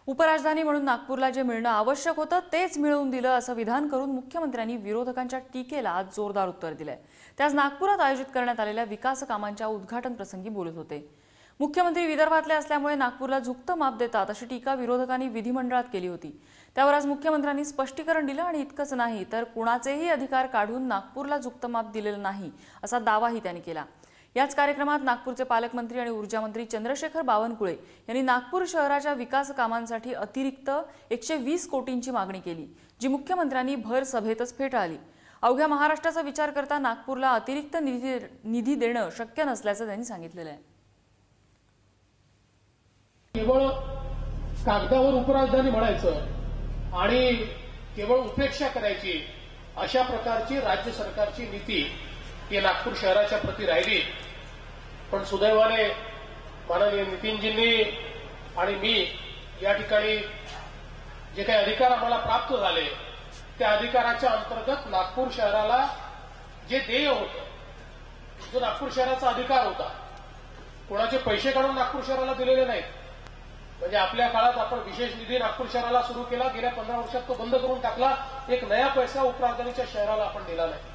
उपराजधानी म्हणून नागपूरला जे मिळणं आवश्यक होतं तेच मिळवून दिलं असं विधान करून मुख्यमंत्र्यांनी विरोधकांच्या टीकेला आज जोरदार उत्तर दिलंय। ते आज नागपुरात आयोजित करण्यात आलेल्या विकास कामांच्या उद्घाटन प्रसंगी बोलत होते। मुख्यमंत्री विदर्भातले असल्यामुळे नागपूरला झुकतं माप देतात अशी टीका विरोधकांनी विधिमंडळात केली होती। त्यावर आज मुख्यमंत्र्यांनी स्पष्टीकरण दिलं आणि इतकंच नाही तर कुणाचेही अधिकार काढून नागपूरला झुकतं माप दिलेलं नाही असा दावाही त्यांनी केला। याच कार्यक्रमात नागपूरचे पालकमंत्री आणि ऊर्जा मंत्री चंद्रशेखर बावनकुळे यांनी नागपूर शहराच्या विकास कामांसाठी अतिरिक्त 120 कोटींची मागणी केली, जी मुख्यमंत्र्यांनी भर सभेतच फेटाळली। अवघ्या महाराष्ट्राचा विचार करता नागपूरला अतिरिक्त निधी देणं शक्य नसल्याचं त्यांनी सांगितलेलं आहे। केवळ कागदावर उपराजधानी म्हणायचं आणि केवळ उपेक्षा करायची अशा प्रकारची राज्य सरकारची नीती ही नागपूर शहराच्या प्रती राहिली। पण सुदैवाने माननीय नितीनजींनी आणि मी या ठिकाणी जे काही अधिकार आम्हाला प्राप्त झाले त्या अधिकाराच्या अंतर्गत नागपूर शहराला जे देय होतं, जो नागपूर शहराचा अधिकार होता, कोणाचे पैसे काढून नागपूर शहराला दिलेले नाहीत। म्हणजे आपल्या काळात आपण विशेष निधी नागपूर शहराला सुरू केला, गेल्या 15 वर्षात तो बंद करून टाकला। एक नया पैसा उपराजधानीच्या शहराला आपण दिला नाही।